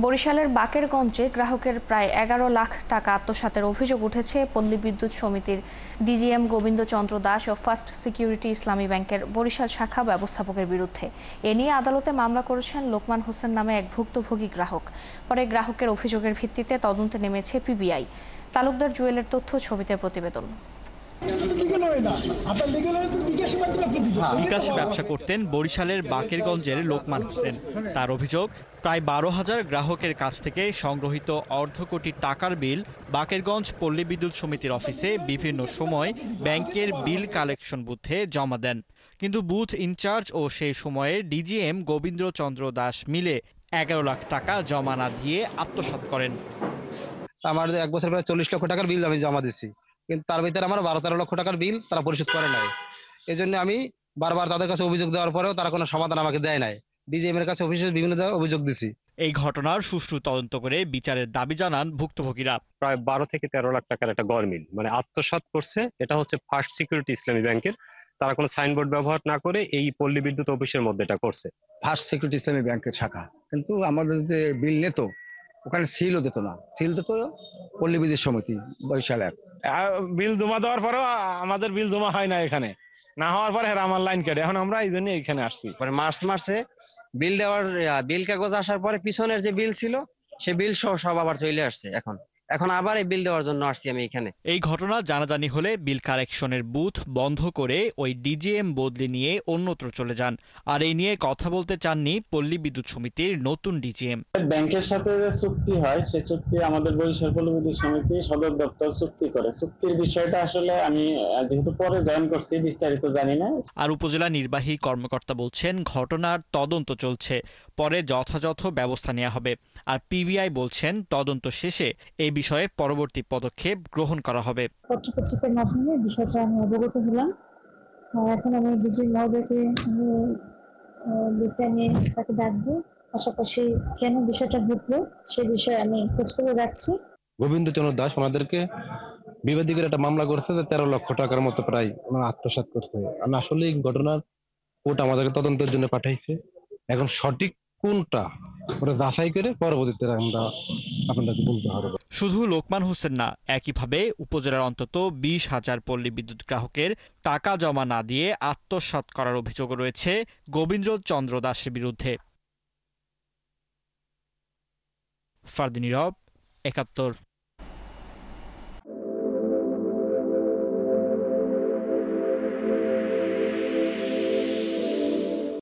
বরিশালের বাকেরগঞ্জে গ্রাহকের প্রায় ১১ লাখ টাকা আত্মসাতের অভিযোগ উঠেছে পল্লী বিদ্যুৎ সমিতির ডিজিএম গোবিন্দচন্দ্র দাস ও ফার্স্ট সিকিউরিটি ইসলামী ব্যাংকের বরিশাল শাখা ব্যবস্থাপকের বিরুদ্ধে। এ নিয়ে আদালতে মামলা করেছেন লোকমান হোসেন নামে এক ভুক্তভোগী গ্রাহক। পরে গ্রাহকের অভিযোগের ভিত্তিতে তদন্তে নেমেছে পিবিআই। তালুকদার জুয়েলের তথ্য, ছবিতে প্রতিবেদন। বিকাশে ব্যবসা করতেন বরিশালের বাকেরগঞ্জের লোকমান হোসেন। তার অভিযোগ, প্রায় ১২,০০০ গ্রাহকের কাছ থেকে সংগ্রহিত অর্ধ কোটি টাকার বিল বাকেরগঞ্জ পল্লী বিদ্যুৎ সমিতির অফিসে বিভিন্ন সময় ব্যাংকের বিল কালেকশন বুথে জমা দেন। কিন্তু বুথ ইনচার্জ ও সেই সময়ের ডিজিএম গোবিন্দচন্দ্র দাস মিলে ১১ লাখ টাকা জমা না দিয়ে আত্মসাৎ করেন। আমার ১ বছর প্রায় ৪০ লক্ষ টাকার বিল আমি জমা দিচ্ছি, কিন্তু তার ভিতরে আমার ১২-১৩ লক্ষ টাকার বিল তারা পরিশোধ করে নাই। এই জন্য আমি বারবার তাদের কাছে অভিযোগ দেওয়ার পরেও তারা কোনো সমাধান আমাকে দেয় নাই। ডিজিএম এর কাছে অফিসে বিভিন্ন জায়গায় অভিযোগ দিছি। এই ঘটনার সুষ্ঠু তদন্ত করে বিচারের দাবি জানান ভুক্তভোগীরা। প্রায় ১২ থেকে ১৩ লাখ টাকার একটা গরমিল মানে আত্মসাৎ করছে। এটা হচ্ছে ফার্স্ট সিকিউরিটি ইসলামী ব্যাংকের। তারা কোনো সাইনবোর্ড ব্যবহার না করে এই পল্লী বিদ্যুৎ অফিসের মধ্যে এটা করছে। ফার্স্ট সিকিউরিটি ইসলামী ব্যাংকের শাখা, কিন্তু আমাদের যে বিল নিত ওখানে সিলও দিত না, সিল দিত পল্লী বিদ্যুৎ সমিতি বরিশালের। বিল জমা দেওয়ার পরেও আমাদের বিল জমা হয় না, এখানে না হওয়ার পরে আমার লাইন কাটে। এখন আমরা এই জন্য এখানে আসছি। মার্চ মাসে বিল দেওয়ার বিল কাগজ আসার পরে পিছনের যে বিল ছিল সে বিল সহ সব আবার চলে আসছে। এখন আবার এই বিল দেওয়ার জন্য আসছি আমি এখানে। এই ঘটনা জানাজানি হলে বিল কালেকশনের বুথ বন্ধ করে ওই ডিজিএম বদলি নিয়ে অন্যত্র চলে যান। আর এই নিয়ে কথা বলতে চাননি পল্লী বিদ্যুৎ সমিতির নতুন ডিজিএম। ব্যাংকের সাথে যে চুক্তি হয় সে চুক্তি আমাদের বরিশাল পল্লী বিদ্যুৎ সমিতি সদর দপ্তর চুক্তি করে। চুক্তির বিষয়টা আসলে আমি যেহেতু পরে জয়েন করছি বিস্তারিত জানি না। আর উপজেলা নির্বাহী কর্মকর্তা বলছেন, ঘটনার তদন্ত চলছে, পরে যথাযথ ব্যবস্থা নেওয়া হবে। আর পিবিআই বলছেন, তদন্ত শেষে এই বিষয়ে পরবর্তী পদক্ষেপ গ্রহণ করা হবে। পত্রপত্রিকার মাধ্যমে বিষয়টা আমি অবগত হলাম। এখন আমি ডিজি মহোদয়কে নিয়ে তাকে ডাকবো, পাশাপাশি কেন বিষয়টা ঘটলো সে বিষয়ে আমি খোঁজ করে রাখছি। গোবিন্দচন্দ্র দাস ওনাদেরকে বিবাদী করে একটা মামলা করছে যে ১৩ লক্ষ টাকার মতো প্রায় ওনারা আত্মসাৎ করছে। আর আসলে এই ঘটনার কোর্ট আমাদেরকে তদন্তের জন্য পাঠাইছে। এখন সঠিক কোনটা ওটা যাচাই করে পরবর্তীতে আমরা আপনাদেরকে বলতে হবে। শুধু লোকমান হোসেন না, একইভাবে উপজেলার অন্তত ২০,০০০ পল্লী বিদ্যুৎ গ্রাহকের টাকা জমা না দিয়ে আত্মসাৎ করার অভিযোগ রয়েছে গোবিন্দচন্দ্র দাসের বিরুদ্ধে। ফারদিন নীরব, ৭১।